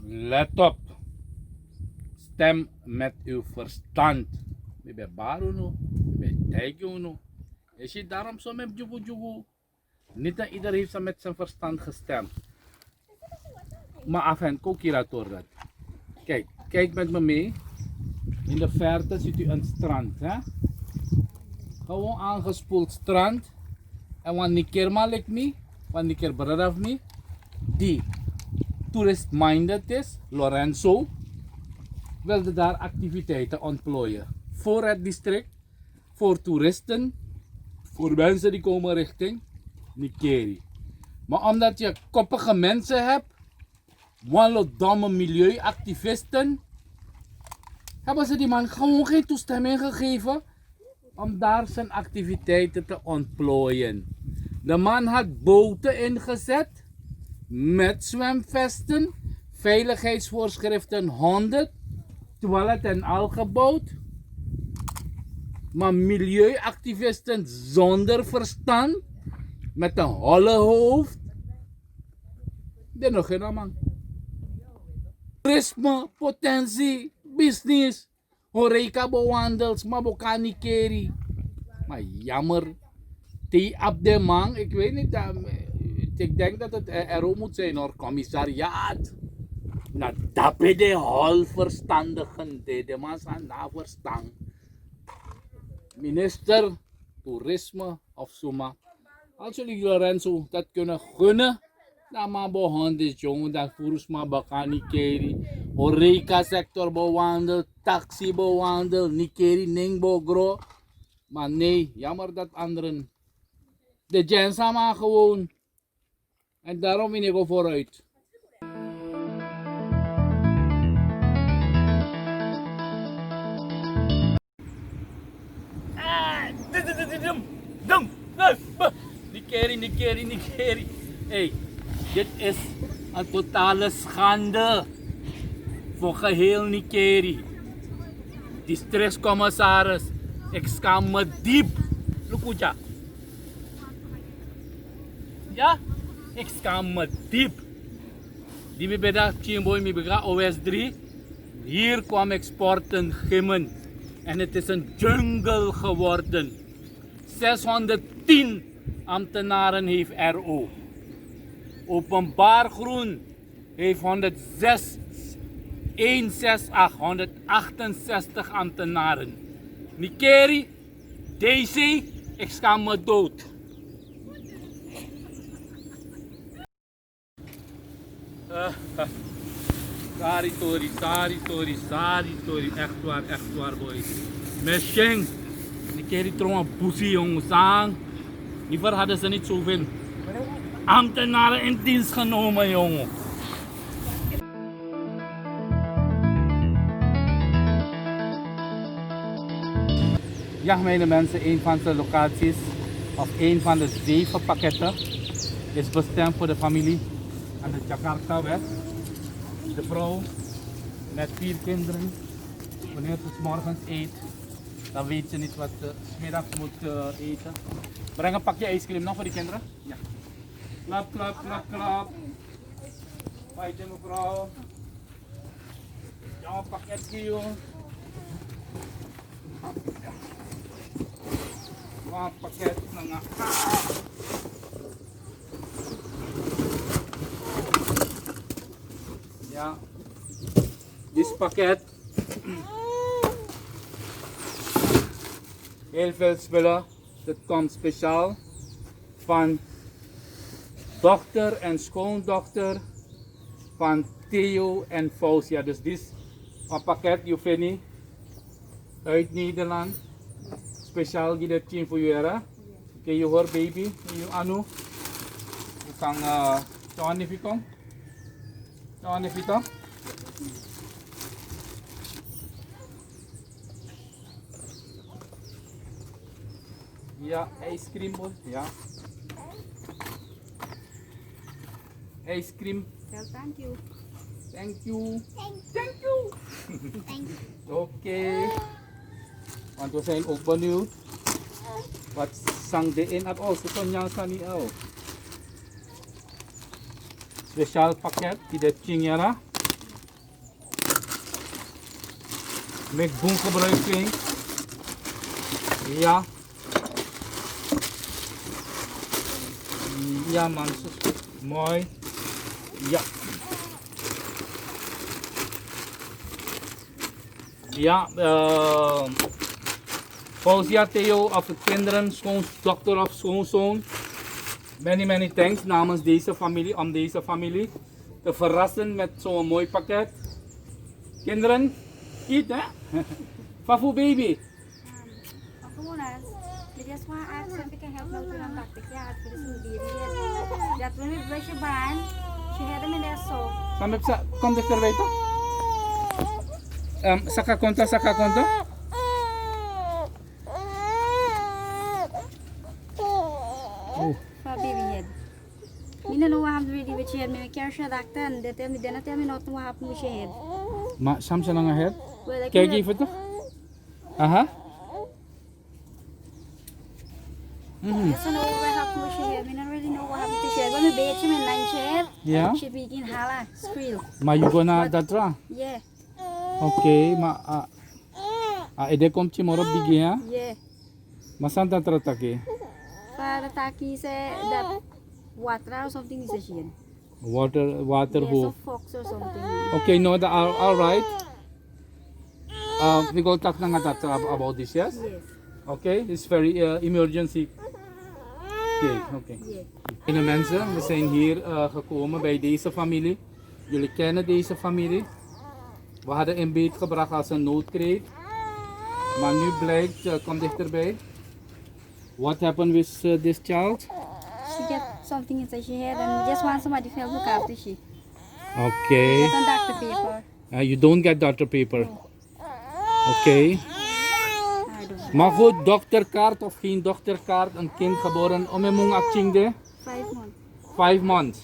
Let op. Stem met uw verstand. Bibe baru no, bibe tijgyo no. Is je daarom zo met jugu jugu? Niet dat iedereen heeft met zijn verstand gestemd. Maar af en toe kirator dat. Kijk, kijk met me mee. In de verte ziet u een strand. Hè? Gewoon aangespoeld strand. En wanneer keer malik me, wanneer keer brother me, die tourist-minded is, Lorenzo, wilde daar activiteiten ontplooien. Voor het district, voor toeristen, voor mensen die komen richting Nikeri. Maar omdat je koppige mensen hebt, domme milieuactivisten, hebben ze die man gewoon geen toestemming gegeven om daar zijn activiteiten te ontplooien. De man had boten ingezet met zwemvesten, veiligheidsvoorschriften 100, toilet en al gebouwd. Maar milieuactivisten zonder verstand, met een holle hoofd, dit nog geen man. Toerisme, potentie, business, horeca bewandels, maar bokani keri. Maar jammer, die op de man, ik weet niet, ik denk dat het RO moet zijn hoor, commissariaat. Nou, dat ben de holverstandigen, de man zijn na verstand. Minister, toerisme of zomaar. Als jullie Lorenzo dat kunnen gunnen, dan maar behandeld jongen, dat voerus maar bakani keri. Horeca sector bewandeld, taxi bewandeld, nikeri ningbo gro. Maar nee, jammer dat anderen. De gens maar gewoon. En daarom ben ik vooruit. Nikeri. Hey, dit is een totale schande voor geheel Nikeri. Districtscommissaris, ik schaam me diep. Lukuja. Ja, ik schaam me diep. Die me bedacht, Chimboy, me bedacht OS3. Hier kwam ik sporten gimmen. En het is een jungle geworden. 610 ambtenaren heeft RO. Openbaar groen heeft 168 ambtenaren. Nikeri, DC, ik schaam me dood. Sorry, echt waar boy. Mescheng, Nikeri trouw een boezie jongens aan. Liever hadden ze niet zoveel ambtenaren in dienst genomen jongen. Ja, mijn mensen, een van de locaties, of een van de 7 pakketten, is bestemd voor de familie aan de Jakarta-weg. De vrouw met 4 kinderen, wanneer ze 's morgens eet, dan weet ze niet wat ze 's middags moet eten. Breng een pakje ijscream nog voor die kinderen. Ja. Klap. Feitje mevrouw. Ja, een pakketje joh. Een pakket ng ja. Dit pakket. Heel veel spullen. Dat komt speciaal van dochter en schoondochter van Theo en Fausia. Dus dit is een pakket Juveni uit Nederland. Speciaal die dat team voor je. Oké, je hoort baby, je anu. Je kan Johan Nifito. Ja, ijscream boy. Ja. Ijscream. Well, thank you. Oké. Want we zijn ook benieuwd. Wat sang de in at all? Sukanya sani al. Speciaal pakket die de Chingyara. Met boom gebruiking. Ja. Ja man, mooi. Ja. Ja, Fausia Theo of de kinderen, dokter of schoonzoon. Many thanks namens deze familie, om deze familie te verrassen met zo'n mooi pakket. Kinderen, eat hè? Fafu baby. We just want to ask if we can help Milton on Dr. Cat for this baby. That when we brush your band, she had them in there so. Sampai bisa, kom dichterbij toch? Saka konta. For baby head. We don't know what happened really with your head. We care sure doctor and they tell me not to what happened with your head. Ma, Sam lang ahead. Well, like Kijk even toch? Aha. Just know what happened with your head. We don't really know what happened to your head. When we bathe him in lunch head, Yeah. she begin holla, squeal. Maar you gonna datra? Yeah, Oké, maar ede komt je morop bigi ha? yeah. Masan datra taki? Father Taki said that water or something is a shit. Water Yeah, who? some fox or something. Okay, no, all right. We go talk na nga about this, yes? Yes, Okay, it's very emergency. Okay. yeah. Fijne mensen, we zijn hier gekomen bij deze familie. Jullie kennen deze familie. We hadden een beet gebracht als een noodkreet. Maar nu blijkt, kom dichterbij. What happened with this child? She get something inside her head and just want somebody to help look after she. Okay. Get on doctor paper. You don't get doctor paper. Okay. I don't know. Maar goed, dokterkaart of geen dokterkaart, een kind geboren om een mong actingde. 5 months. 5 months.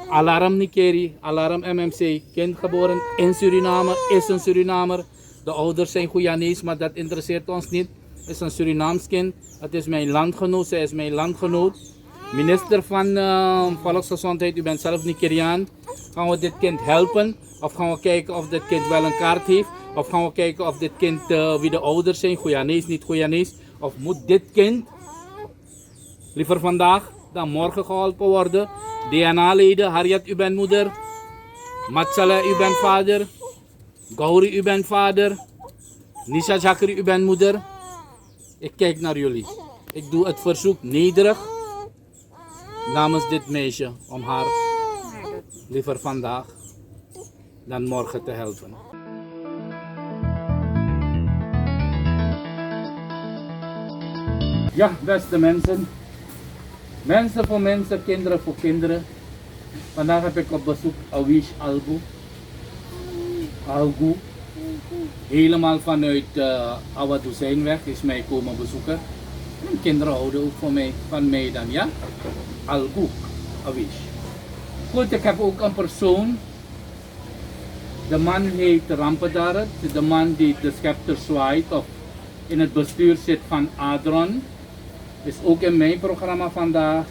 Alarm Nikeri, alarm MMC, kind geboren in Suriname, is een Surinamer. De ouders zijn Guyanees, maar dat interesseert ons niet. Het is een Surinaams kind. Het is mijn landgenoot, zij is mijn landgenoot. Minister van Volksgezondheid, u bent zelf Nigeriaan. Gaan we dit kind helpen? Of gaan we kijken of dit kind wel een kaart heeft? Of gaan we kijken of dit kind, wie de ouders zijn, Guyanees, niet Guyanees? Of moet dit kind liever vandaag dan morgen geholpen worden? DNA-leden, Harriet, u bent moeder. Matsala, u bent vader. Gauri, u bent vader. Nisha Zakri, u bent moeder. Ik kijk naar jullie. Ik doe het verzoek nederig namens dit meisje om haar liever vandaag dan morgen te helpen. Ja, beste mensen. Mensen voor mensen, kinderen voor kinderen. Vandaag heb ik op bezoek Awish Algu. Helemaal vanuit Awaduzijnweg is mij komen bezoeken. En kinderen houden ook van mij dan, ja? Algu, Awish. Goed, ik heb ook een persoon. De man heet Rampadarat, de man die de scepter zwaait of in het bestuur zit van Adron. Is ook in mijn programma vandaag.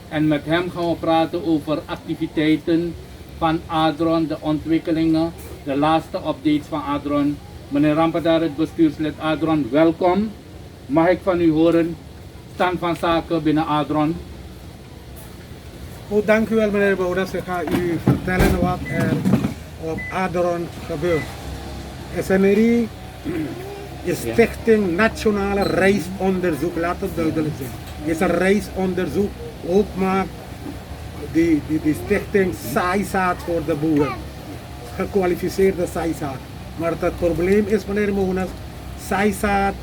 En met hem gaan we praten over activiteiten van Adron, de ontwikkelingen, de laatste updates van Adron. Meneer Rampadar, het bestuurslid Adron, welkom. Mag ik van u horen, stand van zaken binnen Adron? Goed, dank u wel meneer Boudas. Ik ga u vertellen wat er op Adron gebeurt. SNRI is Stichting Nationale Reisonderzoek, laat het duidelijk zijn. Het is een reisonderzoek, ook maakt die stichting saaizaad voor de boeren. Gekwalificeerde saaizaad. Maar het probleem is meneer Monas, saaizaad,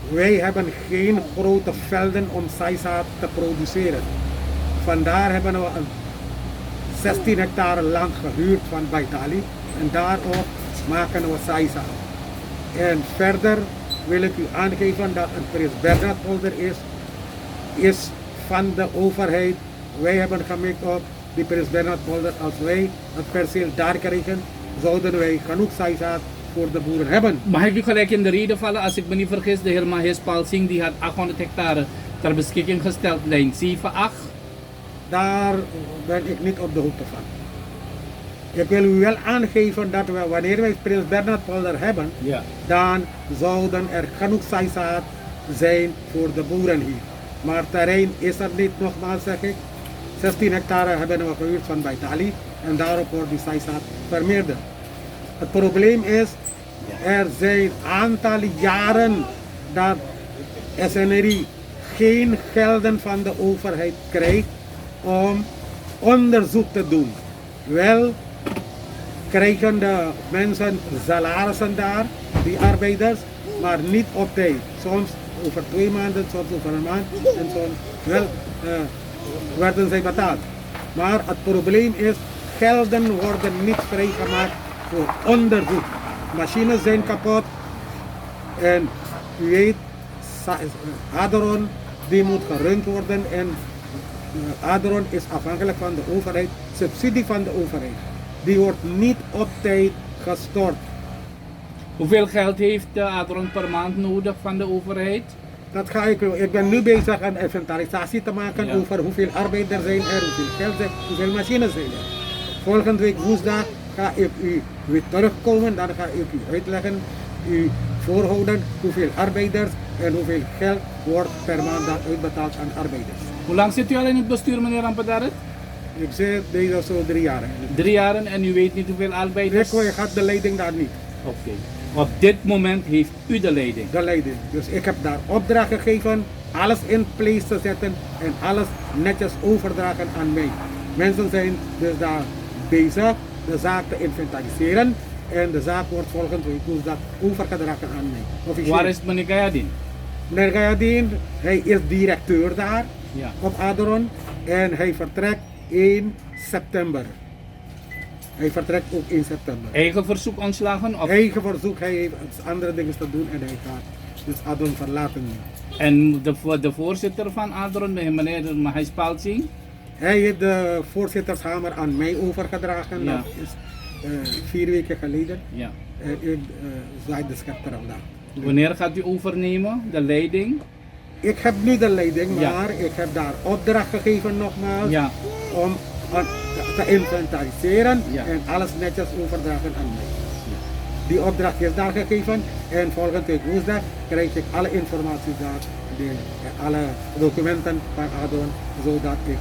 wij hebben geen grote velden om saaizaad te produceren. Vandaar hebben we een 16 hectare land gehuurd van Baitali en daarop maken we saaizaad. En verder wil ik u aangeven dat een Prins Bernhard polder is van de overheid. Wij hebben gemikt op die Prins Bernhard polder. Als wij het perceel daar krijgen, zouden wij genoeg saaizaad voor de boeren hebben. Mag ik u gelijk in de reden vallen? Als ik me niet vergis, de heer Mahesh Pal Singh die had 800 hectare ter beschikking gesteld, lijn 7-8. Daar ben ik niet op de hoogte van. Ik wil u wel aangeven dat we, wanneer wij Prins Bernhard polder hebben, Ja. dan zouden er genoeg zaaizaad zijn voor de boeren hier. Maar terrein is er niet, nogmaals zeg ik. 16 hectare hebben we gehuurd van Baitali en daarop wordt die zaaizaad vermeerderd. Het probleem is, er zijn aantal jaren dat SNRI geen gelden van de overheid krijgt om onderzoek te doen. Wel krijgen de mensen salarissen daar, die arbeiders, maar niet op tijd. Soms over 2 maanden, soms over een maand en soms wel werden zij betaald. Maar het probleem is, gelden worden niet vrijgemaakt voor onderzoek. Machines zijn kapot en u weet, Adron die moet gerund worden en Adron is afhankelijk van de overheid, subsidie van de overheid. Die wordt niet op tijd gestort. Hoeveel geld heeft Adron per maand nodig van de overheid? Dat ga ik ben nu bezig aan inventarisatie te maken Ja. over hoeveel arbeiders zijn er, hoeveel geld zijn, hoeveel machines zijn er. Volgende week woensdag ga ik u weer terugkomen, dan ga ik u uitleggen, u voorhouden hoeveel arbeiders en hoeveel geld wordt per maand uitbetaald aan arbeiders. Hoe lang zit u al in het bestuur, meneer Rampadaret? Ik zit deze zo 3 jaar. 3 jaar en u weet niet hoeveel arbeiders? Ik had de leiding daar niet. Oké. Op dit moment heeft u de leiding. De leiding. Dus ik heb daar opdracht gegeven, alles in place te zetten en alles netjes overdragen aan mij. Mensen zijn dus daar bezig de zaak te inventariseren en de zaak wordt volgende week woensdag overgedragen aan mij. Officieel. Waar is meneer Gayadin? Meneer Gayadin, hij is directeur daar Ja. op Adron en hij vertrekt in september. Hij vertrekt ook in september. Eigen verzoek ontslagen? Of... Eigen verzoek, hij heeft andere dingen te doen en hij gaat dus Adron verlaten nu. En de voorzitter van Adron, meneer Mahais Palsing? Hij heeft de voorzittershamer aan mij overgedragen. Ja. Dat is 4 weken geleden. Ja. En ik zwaai de schepter al daar. Wanneer gaat u overnemen, de leiding? Ik heb nu de leiding, Ja. maar ik heb daar opdracht gegeven nogmaals Ja. om te inventariseren Ja. en alles netjes overdragen aan mij. Die opdracht is daar gegeven en volgende week woensdag krijg ik alle informatie daar, alle documenten van Adon, zodat ik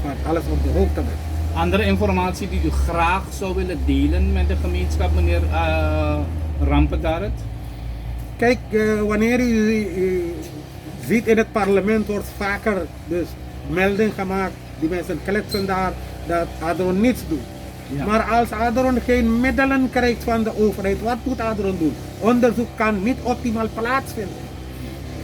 van alles op de hoogte ben. Andere informatie die u graag zou willen delen met de gemeenschap, meneer Rampadaret? Kijk, wanneer u ziet in het parlement wordt vaker dus melding gemaakt, die mensen kletsen daar, dat Adron niets doet. Ja. Maar als Adron geen middelen krijgt van de overheid, wat moet Adron doen? Onderzoek kan niet optimaal plaatsvinden.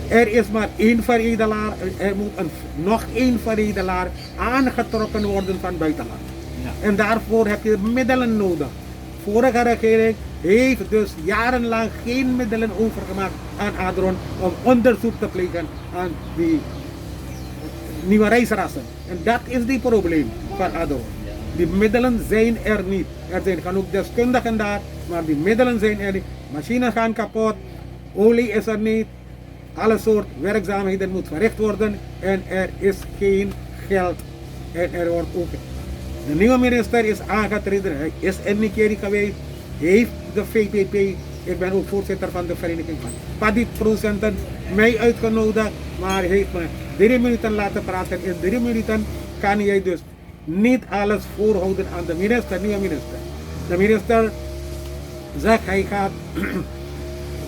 Er is maar 1 veredelaar, er moet nog 1 veredelaar aangetrokken worden van buitenland. Ja. En daarvoor heb je middelen nodig. Vorige regering heeft dus jarenlang geen middelen overgemaakt aan Adron om onderzoek te plegen aan die nieuwe reisrassen. En dat is die probleem van Adron. Die middelen zijn er niet. Er zijn genoeg deskundigen daar, maar die middelen zijn er niet. Machines gaan kapot, olie is er niet, alle soort werkzaamheden moet verricht worden en er is geen geld. En er wordt ook. De nieuwe minister is aangetreden, hij is in Nikeri geweest, heeft de VPP, ik ben ook voorzitter van de vereniging van paddyproducenten, mij uitgenodigd, maar hij heeft me 3 minuten laten praten. In 3 minuten kan jij dus niet alles voorhouden aan de minister, nieuwe minister. De minister zegt hij gaat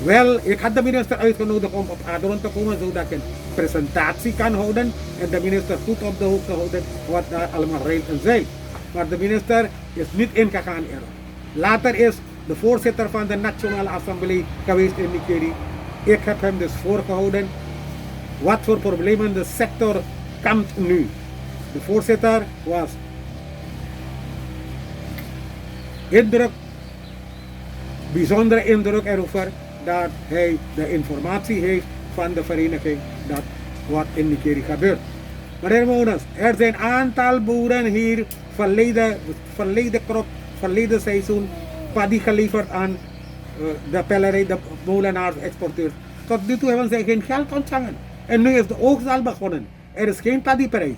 wel, ik had de minister uitgenodigd om op Adron te komen zodat ik een presentatie kan houden en de minister goed op de hoogte houden wat daar allemaal rijdt en zei. Maar de minister is niet ingegaan erop. Later is de voorzitter van de Nationale Assemblée geweest in Nikeri. Ik heb hem dus voorgehouden wat voor problemen de sector kampt nu. De voorzitter was bijzondere indruk erover dat hij de informatie heeft van de vereniging dat wat in Nikeri gebeurt. Meneer Monas, er zijn een aantal boeren hier verleden seizoen paddy geleverd aan de pellerij, de molenaars, exporteurs. Tot nu toe hebben zij geen geld ontvangen. En nu is de oogst al begonnen. Er is geen paddyprijs,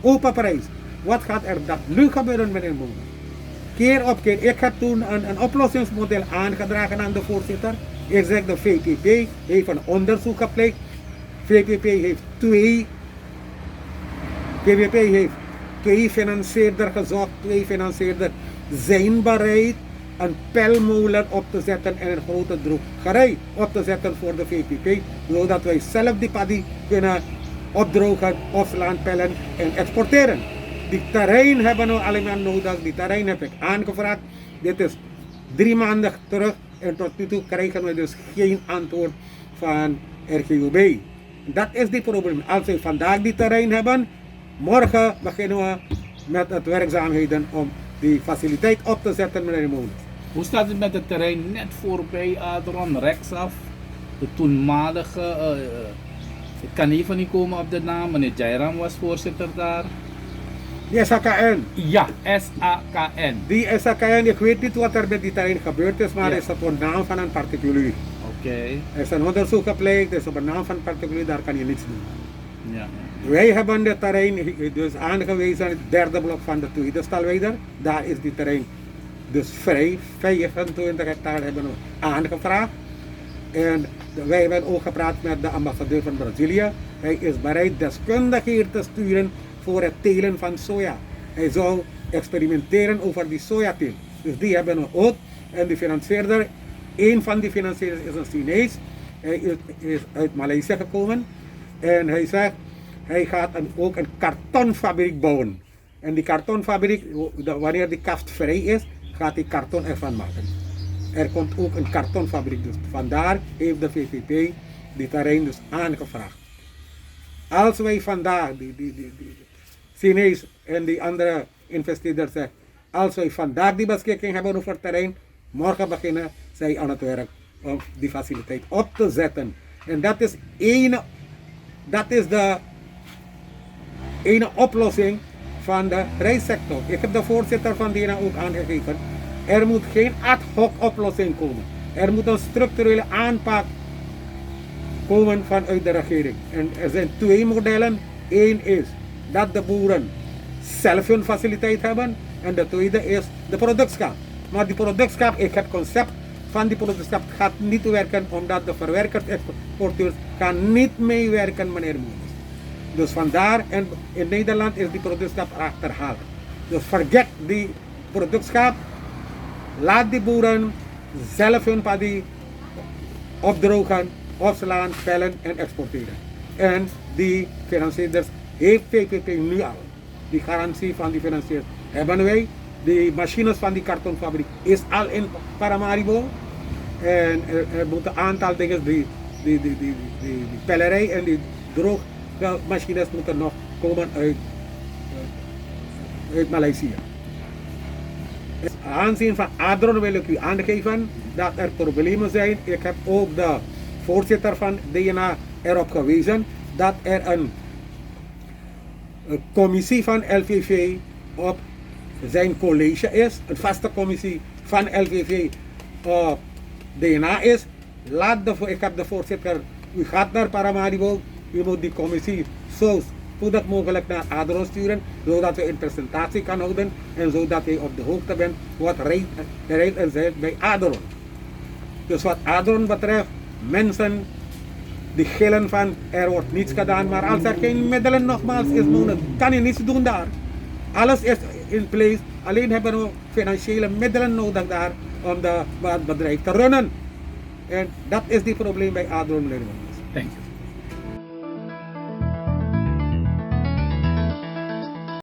open prijs. Wat gaat er dat nu gebeuren, meneer Monas? keer op keer. Ik heb toen een oplossingsmodel aangedragen aan de voorzitter. Ik zeg de VPP heeft een onderzoek gepleegd. VPP heeft twee financierder gezocht. Twee financierder zijn bereid een pelmolen op te zetten en een grote drogerij op te zetten voor de VPP. Zodat wij zelf die paddy kunnen opdrogen, opslaan, pellen en exporteren. Die terrein hebben we allemaal nodig. Die terrein heb ik aangevraagd. Dit is 3 maanden terug en tot nu toe krijgen we dus geen antwoord van RGOB. Dat is die probleem. Als we vandaag die terrein hebben, morgen beginnen we met het werkzaamheden om die faciliteit op te zetten, meneer Monis. Hoe staat het met het terrein net voorbij Adron, rechtsaf? De toenmalige, ik kan even niet komen op de naam, meneer Jairam was voorzitter daar. Die SAKN. Ja, SAKN. Die SAKN, ik weet niet wat er met die terrein gebeurd is, maar Ja. is het op naam van een particulier. Oké, Er is een onderzoek gepleegd, is op naam van een particulier, daar kan je niets doen. ja. Wij hebben dit terrein dus aangewezen, het derde blok van de tweede stalweider. Daar is die terrein dus vrij. 25 hectare hebben we aangevraagd. En wij hebben ook gepraat met de ambassadeur van Brazilië. Hij is bereid deskundigen hier te sturen voor het telen van soja. Hij zou experimenteren over die sojateel. Dus die hebben we ook. En de financierder, één van die financierders is een Chinees. Hij is uit Maleisië gekomen. En hij zegt, hij gaat ook een kartonfabriek bouwen. En die kartonfabriek, wanneer die kaft vrij is, gaat die karton ervan maken. Er komt ook een kartonfabriek. Dus vandaar heeft de VVP die terrein dus aangevraagd. Als wij vandaag, die Chinees en die andere investeerders zeggen, als wij vandaag die beschikking hebben over het terrein, morgen beginnen zij aan het werk om die faciliteit op te zetten. En dat is de ene oplossing van de rijstsector. Ik heb de voorzitter van DENA ook aangegeven. Er moet geen ad hoc oplossing komen. Er moet een structurele aanpak komen vanuit de regering. En er zijn 2 modellen. Eén is dat de boeren zelf hun faciliteit hebben. En de tweede is de productschap. Maar die productschap, ik heb concept van die productschap gaat niet werken omdat de verwerkers, exporteurs gaan niet meewerken, meneer Moenis. Dus vandaar, en in Nederland is die productschap achterhaald. Dus forget die productschap. Laat die boeren zelf hun paddy opdrogen, opslaan, pellen en exporteren. En die financierders heeft VPP nu al. Die garantie van die financiers hebben wij. Die machines van die kartonfabriek is al in Paramaribo. En er moeten een aantal dingen, die pellerij en die droogmachines moeten nog komen uit Maleisië. Aanzien van Adron wil ik u aangeven dat er problemen zijn. Ik heb ook de voorzitter van DENA erop gewezen dat er een commissie van LVV op zijn college is. Een vaste commissie van LVV op DENA is. Ik heb de voorzitter, u gaat naar Paramaribo, u moet die commissie zo spoedig mogelijk naar Adron sturen, zodat we een presentatie kan houden en zodat hij op de hoogte bent wat rijdt en zeilt bij Adron. Dus wat Adron betreft, mensen die gillen van er wordt niets gedaan, maar als er geen middelen nogmaals is, kan je niets doen daar. Alles is in place, alleen hebben we financiële middelen nodig daar om het bedrijf te runnen. En dat is die probleem bij Adron. Thank you.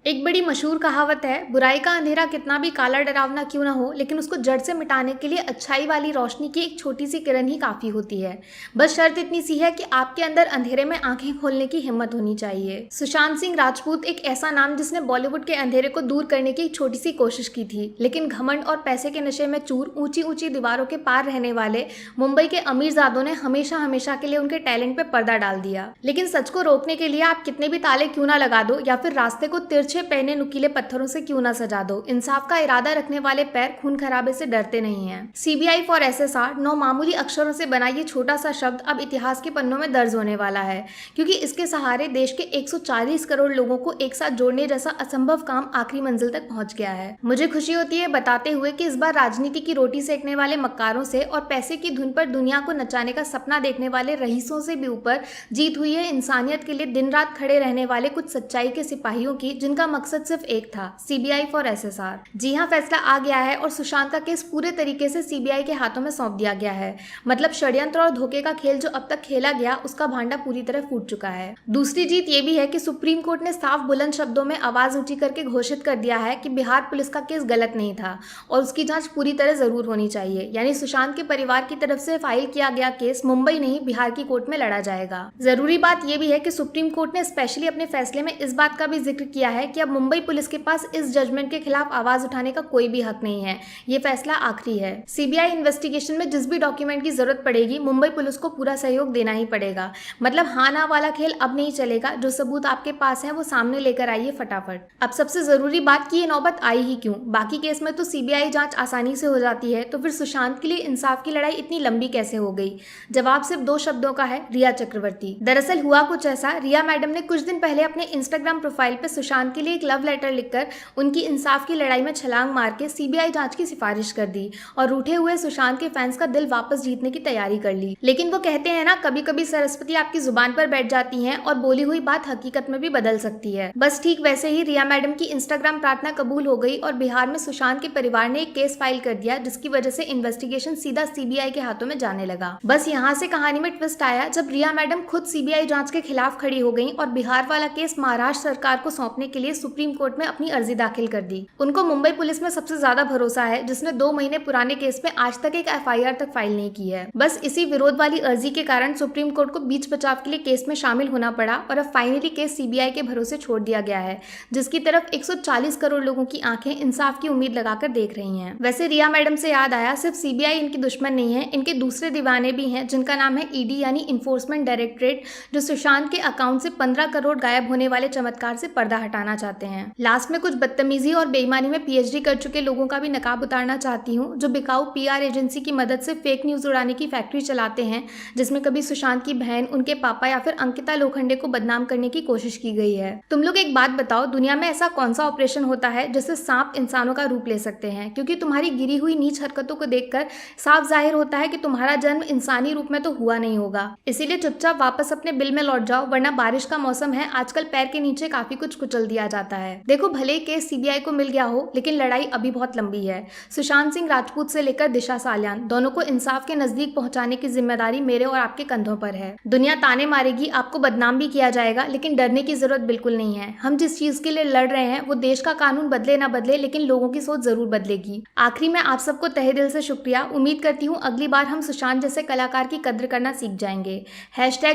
एक बड़ी मशहूर कहावत है, बुराई का अंधेरा कितना भी काला डरावना क्यों ना हो, लेकिन उसको जड़ से मिटाने के लिए अच्छाई वाली रोशनी की एक छोटी सी किरण ही काफ़ी होती है। बस शर्त इतनी सी है कि आपके अंदर अंधेरे में आंखें खोलने की हिम्मत होनी चाहिए। सुशांत सिंह राजपूत एक ऐसा नाम जिसने बॉलीवुड के अंधेरे को दूर करने की एक छोटी सी कोशिश की थी, लेकिन घमंड और पैसे के नशे में चूर ऊंची ऊंची दीवारों के पार रहने वाले मुंबई के अमीरजादों ने हमेशा हमेशा के लिए उनके टैलेंट पे पर्दा डाल दिया। लेकिन सच को रोकने के लिए आप कितने भी ताले क्यों ना लगा दो या फिर रास्ते को तिरछे इन्हें नुकीले पत्थरों से क्यों ना सजा दो। इंसाफ का इरादा रखने वाले पैर खून खराबे से डरते नहीं हैं। CBI फॉर SSR 9 मामूली अक्षरों से बना ये छोटा सा शब्द अब इतिहास के पन्नों में दर्ज होने वाला है, क्योंकि इसके सहारे देश के 140 करोड़ लोगों को एक साथ जोड़ने जैसा असंभव काम आखिरी मंजिल तक पहुंच गया है। मुझे खुशी होती है बताते हुए कि इस बार राजनीति की रोटी सेकने वाले मक्कारों से और पैसे की धुन पर दुनिया को नचाने का सपना देखने वाले रईसों से भी ऊपर जीत हुई है इंसानियत के लिए दिन रात खड़े रहने वाले कुछ सच्चाई के सिपाहियों की, जिनका मकसद सिर्फ एक था, CBI फॉर SSR। जी हाँ, फैसला आ गया है और सुशांत का केस पूरे तरीके से CBI के हाथों में सौंप दिया गया है। मतलब षड्यंत्र और धोखे का खेल जो अब तक खेला गया उसका भांडा पूरी तरह फूट चुका है। दूसरी जीत ये भी है कि सुप्रीम कोर्ट ने साफ बुलंद शब्दों में आवाज ऊंची करके घोषित कर दिया है कि बिहार पुलिस का केस गलत नहीं था और उसकी जांच पूरी तरह जरूर होनी चाहिए। यानी सुशांत के परिवार की तरफ से फाइल किया गया केस मुंबई नहीं बिहार की कोर्ट में लड़ा जाएगा। जरूरी बात यह भी है कि सुप्रीम कोर्ट ने स्पेशली अपने फैसले में इस बात का भी जिक्र किया है कि अब मुंबई पुलिस के पास इस जजमेंट के खिलाफ आवाज उठाने का कोई भी हक नहीं है। ये फैसला आखिरी है। CBI इन्वेस्टिगेशन में जिस भी डॉक्यूमेंट की जरूरत पड़ेगी मुंबई पुलिस को पूरा सहयोग देना ही पड़ेगा। मतलब हाँ ना वाला खेल अब नहीं चलेगा। जो सबूत आपके पास है वो सामने लेकर आइए फटाफट। अब सबसे जरूरी बात की ये नौबत आई ही क्यों। बाकी केस में तो CBI जांच आसानी से हो जाती है, तो फिर सुशांत के लिए इंसाफ की लड़ाई इतनी लंबी कैसे हो गई। जवाब सिर्फ 2 शब्दों का है, रिया चक्रवर्ती। दरअसल हुआ कुछ ऐसा, रिया मैडम ने कुछ दिन पहले अपने इंस्टाग्राम प्रोफाइल पे सुशांत के लिए एक लव लेटर लिखकर उनकी इंसाफ की लड़ाई में छलांग मार के CBI जांच की सिफारिश कर दी और रूठे हुए सुशांत के फैंस का दिल वापस जीतने की तैयारी कर ली। लेकिन वो कहते हैं ना, कभी कभी सरस्वती आपकी जुबान पर बैठ जाती हैं और बोली हुई बात हकीकत में भी बदल सकती है। बस ठीक वैसे ही रिया मैडम की इंस्टाग्राम प्रार्थना कबूल हो गई और बिहार में सुशांत के परिवार ने एक केस फाइल कर दिया, जिसकी वजह से इन्वेस्टिगेशन सीधा CBI के हाथों में जाने लगा। बस यहाँ से कहानी में ट्विस्ट आया जब रिया मैडम खुद CBI जांच के खिलाफ खड़ी हो गई और बिहार वाला केस महाराष्ट्र सरकार को सौंपने के लिए सुप्रीम कोर्ट में अपनी अर्जी दाखिल कर दी। उनको मुंबई पुलिस में सबसे ज्यादा भरोसा है, जिसने 2 महीने पुराने केस में आज तक एक FIR तक फाइल नहीं की है। बस इसी विरोध वाली अर्जी के कारण सुप्रीम कोर्ट को बीच बचाव के लिए केस में शामिल होना पड़ा और अब फाइनली केस CBI के भरोसे छोड़ दिया गया है, जिसकी तरफ 140 करोड़ लोगों की आंखें इंसाफ की उम्मीद लगाकर देख रही हैं। वैसे रिया मैडम से याद आया, सिर्फ CBI इनकी दुश्मन नहीं है, इनके दूसरे दीवाने भी हैं, जिनका नाम है ED यानी इन्फोर्समेंट डायरेक्टरेट, जो सुशांत के अकाउंट से 15 करोड़ गायब होने वाले चमत्कार से पर्दा हटाना चाहते हैं। लास्ट में कुछ बदतमीजी और बेईमानी में PhD कर चुके लोगों का भी नकाब उतारना चाहती हूँ, जो बिकाऊ PR एजेंसी की मदद से फेक न्यूज उड़ाने की फैक्ट्री चलाते हैं, जिसमें कभी सुशांत की बहन, उनके पापा या फिर अंकिता लोखंडे को बदनाम करने की कोशिश की गई है। तुम लोग एक बात बताओ, दुनिया में ऐसा कौन सा ऑपरेशन होता है जिससे सांप इंसानों का रूप ले सकते हैं? क्योंकि तुम्हारी गिरी हुई नीच हरकतों को देखकर साफ जाहिर होता है कि तुम्हारा जन्म इंसानी रूप में तो हुआ नहीं होगा। इसीलिए चुपचाप वापस अपने बिल में लौट जाओ, वरना बारिश का मौसम है, आजकल पैर के नीचे काफी कुछ कुचल दिया जाता है। देखो, भले केस CBI को मिल गया हो, लेकिन लड़ाई अभी बहुत लंबी है। सुशांत सिंह राजपूत से लेकर दिशा सालियान, दोनों को इंसाफ के नजदीक पहुंचाने की जिम्मेदारी मेरे और आपके कंधों पर है। दुनिया ताने मारेगी, आपको बदनाम भी किया जाएगा, लेकिन डरने की जरूरत बिल्कुल नहीं है। हम जिस चीज के लिए लड़ रहे हैं वो देश का कानून बदले ना बदले, लेकिन लोगों की सोच जरूर बदलेगी। आखिरी में आप सबको तहे दिल से शुक्रिया। उम्मीद करती हूँ अगली बार हम सुशांत जैसे कलाकार की कद्र करना सीख जाएंगे।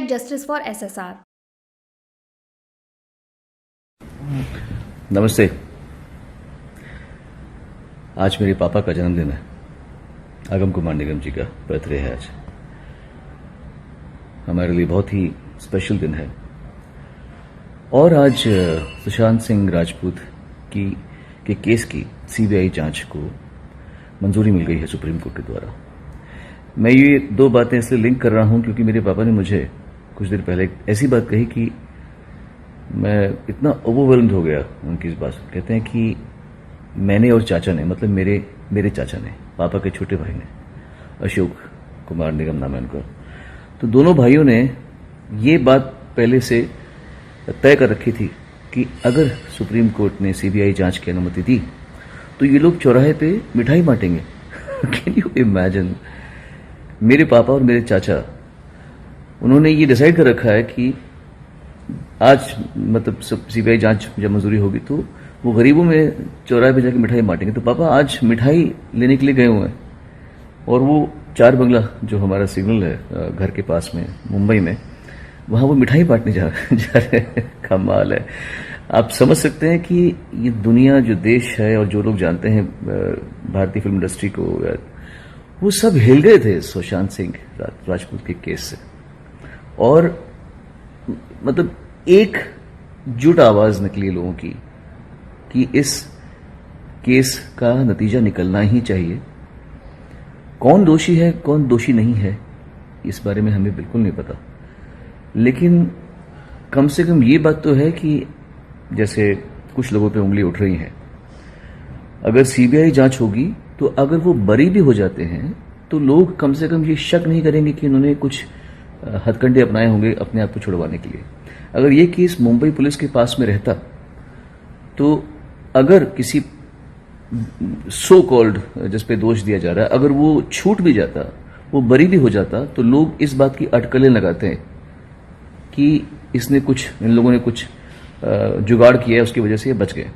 #Justice for SSR। नमस्ते। आज मेरे पापा का जन्मदिन है। आगम कुमार निगम जी का बर्थडे है आज। हमारे लिए बहुत ही स्पेशल दिन है। और आज सुशांत सिंह राजपूत के केस की CBI जांच को मंजूरी मिल गई है सुप्रीम कोर्ट के द्वारा। मैं ये 2 बातें इसलिए लिंक कर रहा हूं क्योंकि मेरे पापा ने मुझे कुछ देर पहले ऐसी बात कही कि मैं इतना ओवरवेल्म्ड हो गया उनकी इस बात से। कहते हैं कि मैंने और चाचा ने, मतलब मेरे चाचा ने, पापा के छोटे भाई ने, अशोक कुमार निगम नाम है उनका, तो दोनों भाइयों ने ये बात पहले से तय कर रखी थी कि अगर सुप्रीम कोर्ट ने CBI जांच की अनुमति दी तो ये लोग चौराहे पे मिठाई बांटेंगे। Can you imagine? मेरे पापा और मेरे चाचा, उन्होंने ये डिसाइड कर रखा है कि आज मतलब CBI जांच जब मंजूरी होगी तो वो गरीबों में चौराहे पे जाके मिठाई बांटेंगे। तो पापा आज मिठाई लेने के लिए गए हुए हैं और वो 4 बंगला जो हमारा सिग्नल है घर के पास में मुंबई में, वहां वो मिठाई बांटने जा रहे हैं। कमाल है। आप समझ सकते हैं कि ये दुनिया, जो देश है और जो लोग जानते हैं भारतीय फिल्म इंडस्ट्री को, वो सब हिल गए थे सुशांत सिंह राजपूत के केस से। और मतलब एक जुट आवाज निकली लोगों की कि इस केस का नतीजा निकलना ही चाहिए। कौन दोषी है कौन दोषी नहीं है इस बारे में हमें बिल्कुल नहीं पता, लेकिन कम से कम ये बात तो है कि जैसे कुछ लोगों पे उंगली उठ रही है, अगर सीबीआई जांच होगी तो अगर वो बरी भी हो जाते हैं तो लोग कम से कम ये शक नहीं करेंगे कि उन्होंने कुछ हथकंडे अपनाए होंगे अपने आप को छुड़वाने के लिए। अगर ये केस मुंबई पुलिस के पास में रहता तो अगर किसी सो कॉल्ड जिस पे दोष दिया जा रहा है अगर वो छूट भी जाता, वो बरी भी हो जाता, तो लोग इस बात की अटकलें लगाते हैं कि इन लोगों ने कुछ जुगाड़ किया है, उसकी वजह से ये बच गए।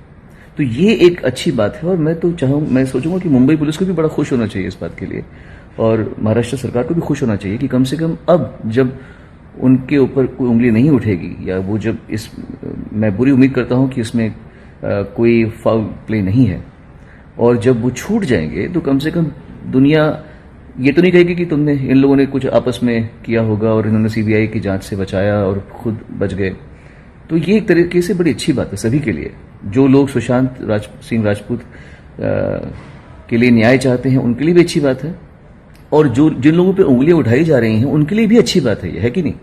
तो ये एक अच्छी बात है और मैं सोचूंगा कि मुंबई पुलिस को भी बड़ा खुश होना चाहिए इस बात के लिए, और महाराष्ट्र सरकार को भी खुश होना चाहिए कि कम से कम अब जब उनके ऊपर कोई उंगली नहीं उठेगी, या वो जब मैं बुरी उम्मीद करता हूं कि इसमें कोई फाउल प्ले नहीं है, और जब वो छूट जाएंगे तो कम से कम दुनिया ये तो नहीं कहेगी कि तुमने इन लोगों ने कुछ आपस में किया होगा और इन्होंने सीबीआई की जांच से बचाया और खुद बच गए। तो ये एक तरीके से बड़ी अच्छी बात है सभी के लिए। जो लोग सुशांत सिंह राजपूत के लिए न्याय चाहते हैं उनके लिए भी अच्छी बात है, और जिन लोगों पे उंगलियां उठाई जा रही हैं उनके लिए भी अच्छी बात है, ये है कि नहीं।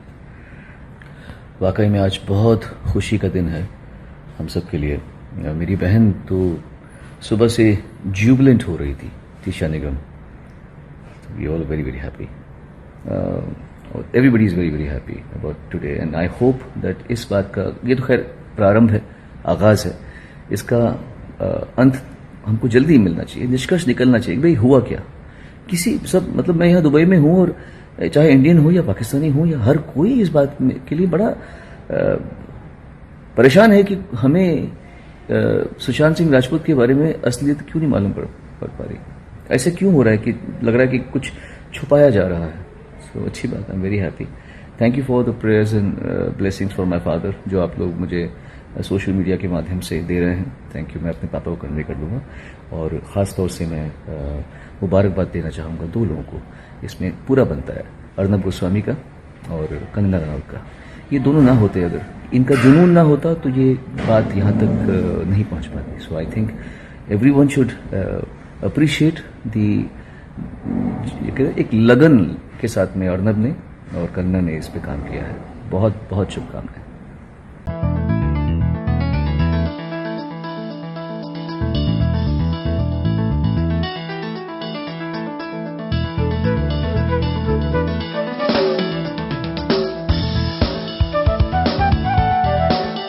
वाकई में आज बहुत खुशी का दिन है हम सब के लिए। मेरी बहन तो सुबह से जुबिलेंट हो रही थी, Tisha Nigam. We all very very happy, everybody is very very happy about today and I hope that इस बात का, ये तो खैर प्रारंभ है, आगाज है, इसका अंत हमको जल्दी मिलना चाहिए, निष्कर्ष निकलना चाहिए भाई हुआ क्या। मतलब मैं यहाँ दुबई में हूँ और चाहे इंडियन हो या पाकिस्तानी हो या हर कोई इस बात के लिए बड़ा परेशान है कि हमें सुशांत सिंह राजपूत के बारे में असलियत क्यों नहीं मालूम पड़ पा रही। ऐसे क्यों हो रहा है कि लग रहा है कि कुछ छुपाया जा रहा है। सो अच्छी बात, I am very happy. Thank you for the prayers and blessings for my father, जो आप लोग मुझे सोशल मीडिया के माध्यम से दे रहे हैं। Thank you. मैं अपने पापा को कन्वे कर लूँगा, और ख़ास तौर से मैं मुबारकबाद देना चाहूँगा दो लोगों को, इसमें पूरा बनता है, अर्नब गोस्वामी का और कंगना रनौत का। ये दोनों ना होते, अगर इनका जुनून ना होता तो ये बात यहाँ तक नहीं पहुँच पाती। So I think everyone should appreciate एक लगन के साथ में अर्नब ने और कंगना ने इस पे काम किया है। बहुत बहुत शुभकामनाएं।